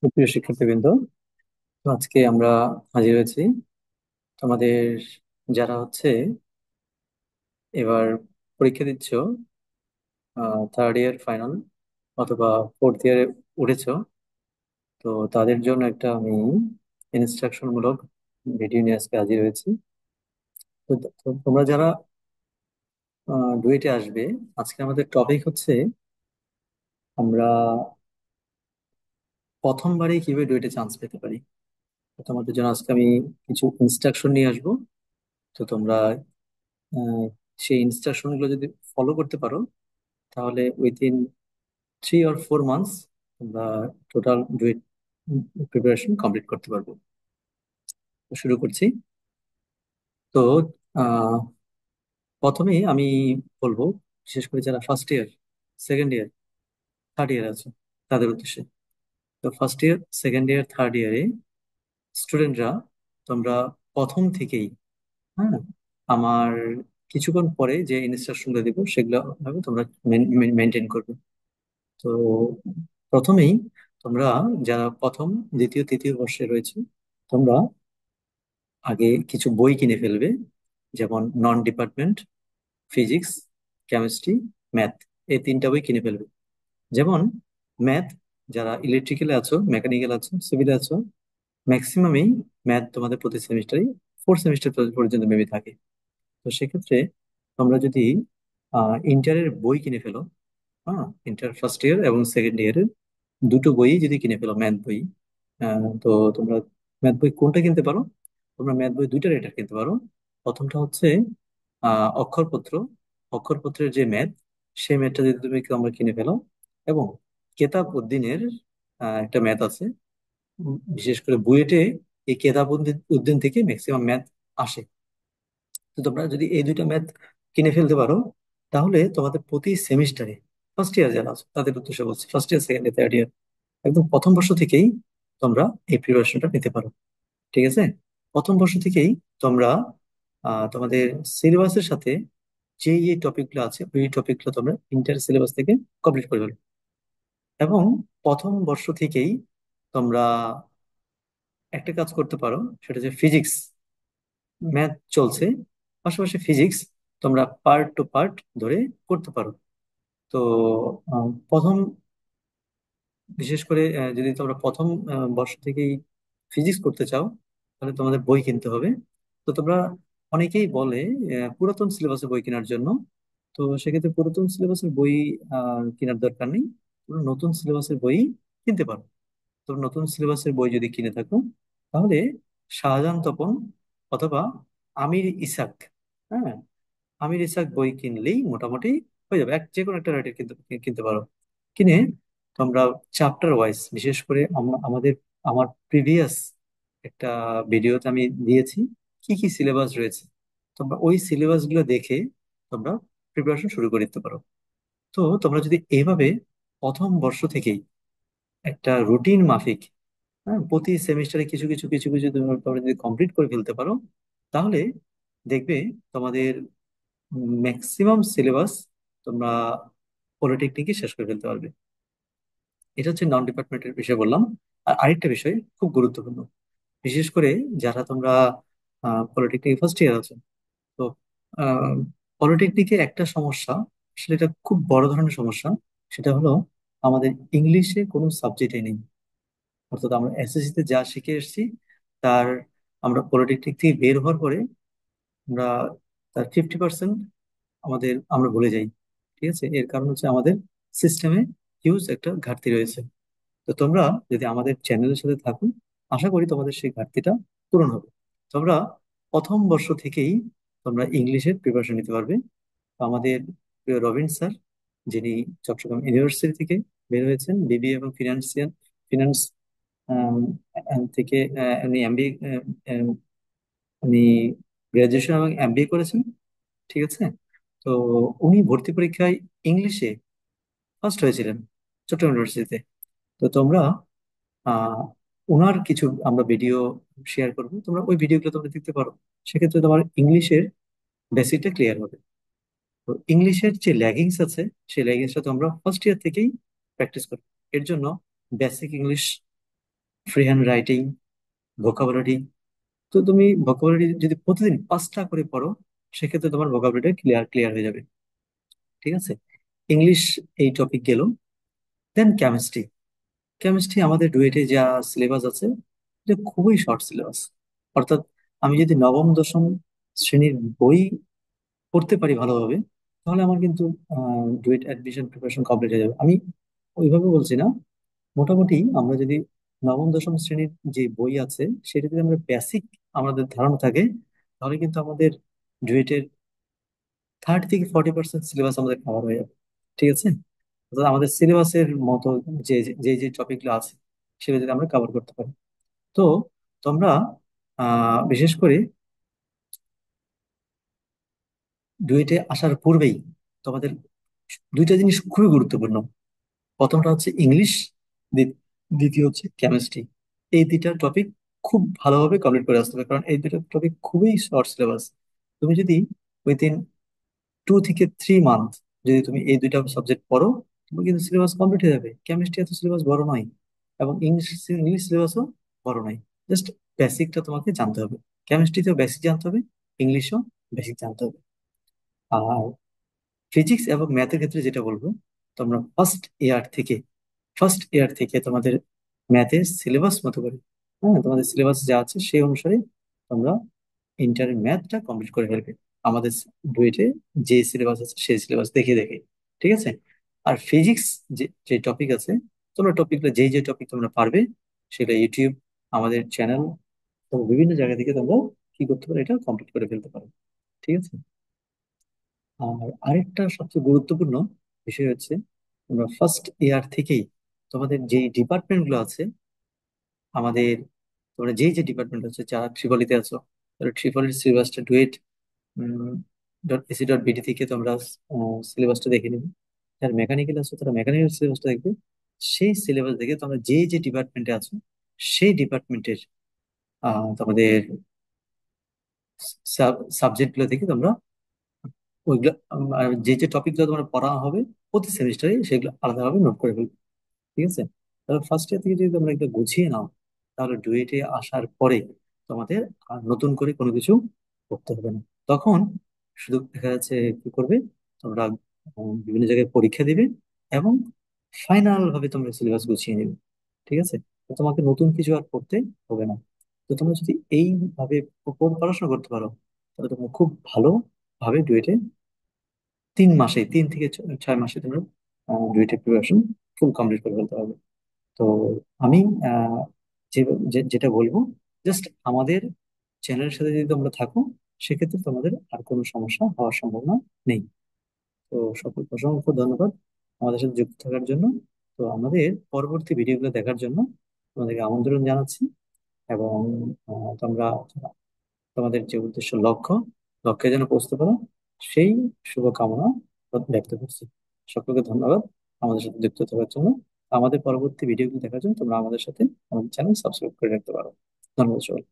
সুপ্রিয় শিক্ষার্থীবৃন্দ, তো আজকে আমরা হাজির হয়েছি তোমাদের যারা এবার পরীক্ষা দিচ্ছ, থার্ড ইয়ার ফাইনাল অথবা ফোর্থ ইয়ারে উঠেছো। তো তাদের জন্য একটা আমি ইনস্ট্রাকশন মূলক ভিডিও নিয়ে আজকে হাজির হয়েছি। তো তোমরা যারা ডুয়েটে আসবে, আজকে আমাদের টপিক হচ্ছে আমরা প্রথমবারেই কিভাবে ডুয়েটে চান্স পেতে পারি। তো তোমাদের জন্য আজকে আমি কিছু ইনস্ট্রাকশন নিয়ে আসবো। তো তোমরা আহ, সেই ইনস্ট্রাকশন গুলো যদি ফলো করতে পারো, তাহলে উইথিন 3 or 4 months আমরা টোটাল ডুয়েট প্রিপারেশন কমপ্লিট করতে পারবো। তো শুরু করছি। তো আহ, প্রথমেই আমি বলবো, বিশেষ করে যারা first year, second year, third year আছে তাদের উদ্দেশ্যে। তো first year, second year, third ইয়ারে স্টুডেন্টরা, তোমরা প্রথম থেকেই, হ্যাঁ, আমার কিছুক্ষণ পরে যে ইনস্ট্রাকশনগুলো দিব সেগুলো ভাবে তোমরা মেনটেন করবে। তো প্রথমেই তোমরা যারা প্রথম, দ্বিতীয়, তৃতীয় বর্ষে রয়েছে, তোমরা আগে কিছু বই কিনে ফেলবে। যেমন নন ডিপার্টমেন্ট, ফিজিক্স, কেমিস্ট্রি, ম্যাথ, এই তিনটা বই কিনে ফেলবে। যেমন ম্যাথ, যারা ইলেকট্রিক্যালে আছো, মেকানিক্যাল আছো, সিভিলে আছো, ম্যাক্সিমামই ম্যাথ তোমাদের প্রতি সেমিস্টারই 4 সেমিস্টার পর্যন্ত মেবি থাকে। তো সেক্ষেত্রে তোমরা যদি ইন্টারের বই কিনে ফেলো, হ্যাঁ, ইন্টার ফার্স্ট ইয়ার এবং সেকেন্ড ইয়ারের দুটো বই যদি কিনে ফেলো, ম্যাথ বই, তো তোমরা ম্যাথ বই কোনটা কিনতে পারো? তোমরা ম্যাথ বই দুইটা রেটার কিনতে পারো। প্রথমটা হচ্ছে অক্ষরপত্র। অক্ষরপত্রের যে ম্যাথ, সেই ম্যাথটা যদি তুমি তোমরা কিনে ফেলো, এবং কেতাব উদ্দিনের একটা ম্যাথ আছে। বিশেষ করে বুয়েটে এই কেতাব উদ্দিন থেকে ম্যাক্সিমাম ম্যাথ আসে। তো তোমরা যদি এই দুইটা ম্যাথ কিনে ফেলতে পারো, তাহলে তোমাদের প্রতি সেমিস্টারে, ফার্স্ট ইয়ার যারা আছে তাদের উদ্দেশ্যে বলছি, first year, second year, third year, একদম প্রথম বর্ষ থেকেই তোমরা এই প্রিপারেশনটা নিতে পারো। ঠিক আছে? প্রথম বর্ষ থেকেই তোমরা তোমাদের সিলেবাসের সাথে যে এই টপিকগুলো আছে, ওই টপিকগুলো তোমরা ইন্টার সিলেবাস থেকে কমপ্লিট করে ফেলো। এবং প্রথম বর্ষ থেকেই তোমরা একটা কাজ করতে পারো, সেটা যে ফিজিক্স, ম্যাথ চলছে, পাশাপাশি ফিজিক্স তোমরা পার্ট টু পার্ট ধরে করতে পারো। তো প্রথম, বিশেষ করে যদি তোমরা প্রথম বর্ষ থেকেই ফিজিক্স করতে চাও, তাহলে তোমাদের বই কিনতে হবে। তো তোমরা, অনেকেই বলে পুরাতন সিলেবাসের বই কেনার জন্য। তো সেক্ষেত্রে পুরাতন সিলেবাসের বই কেনার দরকার নেই, তোমরা নতুন সিলেবাসের বই কিনতে পারো। তো নতুন সিলেবাসের বই যদি কিনে থাকো, তাহলে শাহজাহান তপন অথবা আমির ইসাক, হ্যাঁ, আমির ইসাক বই কিনলেই মোটামুটি হয়ে যাবে। যে কোনো একটা রাইটার কিনতে কিনতে পারো। কিনে তোমরা চ্যাপ্টার ওয়াইজ, বিশেষ করে আমার প্রিভিয়াস একটা ভিডিওতে আমি দিয়েছি কি কি সিলেবাস রয়েছে, তোমরা ওই সিলেবাস গুলো দেখে তোমরা প্রিপারেশন শুরু করে দিতে পারো। তো তোমরা যদি এইভাবে প্রথম বর্ষ থেকেই একটা রুটিন মাফিক, হ্যাঁ, প্রতি সেমিস্টারে কিছু কিছু কিছু কিছু তোমরা তোমরা যদি কমপ্লিট করে ফেলতে পারো, তাহলে দেখবে তোমাদের ম্যাক্সিমাম সিলেবাস তোমরা পলিটেকনিকে শেষ করে ফেলতে পারবে। এটা হচ্ছে নন ডিপার্টমেন্টের বিষয় বললাম। আর আরেকটা বিষয় খুব গুরুত্বপূর্ণ, বিশেষ করে যারা তোমরা পলিটেকনিক ফার্স্ট ইয়ার আছো। তো পলিটেকনিকে একটা সমস্যা, আসলে এটা খুব বড় ধরনের সমস্যা, সেটা হলো আমাদের ইংলিশে কোনো সাবজেক্টই নেই। অর্থাৎ আমরা এসএসসি তে যা শিখে এসেছি, তার আমরা পলিটেকনিক থেকে বের হওয়ার পরে আমরা তার 50% আমরা ভুলে যাই। ঠিক আছে? এর কারণ হচ্ছে আমাদের সিস্টেমে হিউজ একটা ঘাটতি রয়েছে। তো তোমরা যদি আমাদের চ্যানেলের সাথে থাকো, আশা করি তোমাদের সেই ঘাটতিটা পূরণ হবে। তোমরা প্রথম বর্ষ থেকেই তোমরা ইংলিশের প্রিপারেশন নিতে পারবে। তো আমাদের প্রিয় রবিন স্যার, যিনি চট্টগ্রাম ইউনিভার্সিটি থেকে বের হয়েছেন বিবিএ এবং ফিনান্স থেকে, উনি এমবিএ, উনি গ্রাজুয়েশন এবং এমবিএ করেছেন। ঠিক আছে? তো উনি ভর্তি পরীক্ষায় ইংলিশে ফার্স্ট হয়েছিলেন চট্টগ্রাম ইউনিভার্সিটিতে। তো তোমরা আহ ওনার কিছু আমরা ভিডিও শেয়ার করবো, তোমরা ওই ভিডিওগুলো তোমরা দেখতে পারো। সেক্ষেত্রে তোমার ইংলিশের বেসিকটা ক্লিয়ার হবে। তো ইংলিশের যে ল্যাগিংস আছে, সেই ল্যাগিংসটা তোমরা ফার্স্ট ইয়ার থেকেই প্র্যাকটিস করো। এর জন্য basic English free hand writing, vocabulary. তো তুমি ভোকাবুলারি যদি প্রতিদিন 5টা করে পড়ো, সেক্ষেত্রে তোমার ভোকাবুলারি ক্লিয়ার ক্লিয়ার হয়ে যাবে। ঠিক আছে, ইংলিশ এই টপিক গেল। দেন কেমিস্ট্রি। কেমিস্ট্রি আমাদের ডুয়েটে যা সিলেবাস আছে, এটা খুবই শর্ট সিলেবাস। অর্থাৎ আমি যদি নবম দশম শ্রেণীর বই পড়তে পারি ভালোভাবে, তাহলে আমার কিন্তু ডুয়েট অ্যাডমিশন প্রিপারেশন কমপ্লিট হয়ে যাবে। আমি ওইভাবে বলছি না, মোটামুটি আমরা যদি নবম দশম শ্রেণীর যে বই আছে সেটা যদি আমরা বেসিক আমাদের ধারণা থাকে, তাহলে কিন্তু আমাদের ডুয়েটের 30 থেকে 40% সিলেবাস আমাদের কভার হয়ে যাবে। ঠিক আছে, অর্থাৎ আমাদের সিলেবাসের মতো যে যে যে টপিকগুলো আছে সেগুলো যদি আমরা কভার করতে পারি। তো তোমরা বিশেষ করে ডুয়েটে আসার পূর্বেই তোমাদের দুইটা জিনিস খুবই গুরুত্বপূর্ণ। প্রথমটা হচ্ছে ইংলিশ, দ্বিতীয় হচ্ছে কেমিস্ট্রি। এই দুইটা টপিক খুব ভালোভাবে কমপ্লিট করে আসতে হবে, কারণ এই দুটো টপিক খুবই শর্ট সিলেবাস। তুমি যদি উইদিন 2 থেকে 3 মান্থ যদি তুমি এই দুইটা সাবজেক্ট পড়ো, তোমার কিন্তু সিলেবাস কমপ্লিট হয়ে যাবে। কেমিস্ট্রি এত সিলেবাস বড় নয়, এবং ইংলিশ ইংলিশ সিলেবাসও বড় নয়। জাস্ট বেসিকটা তোমাকে জানতে হবে। কেমিস্ট্রিতেও বেসিক জানতে হবে, ইংলিশও বেসিক জানতে হবে। আর ফিজিক্স এবং ম্যাথের ক্ষেত্রে যেটা বলবো, তোমরা ফার্স্ট ইয়ার থেকে তোমাদের ম্যাথের সিলেবাস মতো করে, হ্যাঁ, তোমাদের সিলেবাস যা আছে সেই অনুসারে তোমরা ইন্টারের ম্যাথটা কমপ্লিট করে ফেলবে। আমাদের ডুয়েটে যে সিলেবাস আছে সেই সিলেবাস দেখে দেখে। ঠিক আছে। আর ফিজিক্স যে যে টপিক আছে, তোমরা টপিকগুলো যেই যে টপিক তোমরা পারবে, সেটা ইউটিউব, আমাদের চ্যানেল, বিভিন্ন জায়গা থেকে তোমরা কি করতে পারো, এটা কমপ্লিট করে ফেলতে পারো। ঠিক আছে। আর আরেকটা সবচেয়ে গুরুত্বপূর্ণ বিষয় হচ্ছে, তোমরা ফার্স্ট ইয়ার থেকেই তোমাদের যে ডিপার্টমেন্ট গুলো আছে আমাদের, তোমরা যেই যে ডিপার্টমেন্ট আছে, যারা ট্রিপলিতে আছো, তারা ট্রিপলির সিলেবাসটা duet dot AC dot BD থেকে তোমরা সিলেবাসটা দেখে নেবে। যারা মেকানিক্যাল আছো তারা মেকানিক্যাল সিলেবাসটা দেখবে। সেই সিলেবাস দেখে তোমরা যে যে ডিপার্টমেন্টে আছো সেই ডিপার্টমেন্টের তোমাদের সাবজেক্ট গুলো থেকে তোমরা ওইগুলো যে যে টপিক গুলো তোমার পড়া হবে প্রতি সেমিস্টারে, সেগুলো আলাদাভাবে নোট করে ফেলবে। ঠিক আছে। তাহলে ফার্স্ট ইয়ার থেকে যদি তোমরা এটা গুছিয়ে নাও, তাহলে ডুয়েটে আসার পরে তোমাদের আর নতুন করে কোনো কিছু করতে হবে না। তখন শুধু দেখা যাচ্ছে কি করবে, তোমরা বিভিন্ন জায়গায় পরীক্ষা দিবে এবং ফাইনাল ভাবে তোমরা সিলেবাস গুছিয়ে নেবে। ঠিক আছে। তো তোমাকে নতুন কিছু আর পড়তে হবে না। তো তোমরা যদি এইভাবে পড়াশোনা করতে পারো, তাহলে তোমরা খুব ভালো ভাবে ডুয়েটে 3 থেকে 6 মাসে তোমরা ডুয়েটে প্রিপারেশন ফুল কমপ্লিট করে ফেলতে পারবে। তো আমি আহ, যেটা বলবো, জাস্ট আমাদের চ্যানেলের সাথে যদি তোমরা থাকো, সেক্ষেত্রে তোমাদের আর কোনো সমস্যা হওয়ার সম্ভাবনা নেই। তো সকলকে অসংখ্য ধন্যবাদ আমাদের সাথে যুক্ত থাকার জন্য। তো আমাদের পরবর্তী ভিডিওগুলো দেখার জন্য তোমাদেরকে আমন্ত্রণ জানাচ্ছি। এবং তোমরা তোমাদের যে উদ্দেশ্য, লক্ষ্যে যেন পৌঁছতে পারো, সেই শুভকামনা ব্যক্ত করছি। সকলকে ধন্যবাদ আমাদের সাথে যুক্ত থাকার জন্য। আমাদের পরবর্তী ভিডিওগুলো দেখার জন্য তোমরা আমাদের চ্যানেল সাবস্ক্রাইব করে রাখতে পারো। ধন্যবাদ সবাই।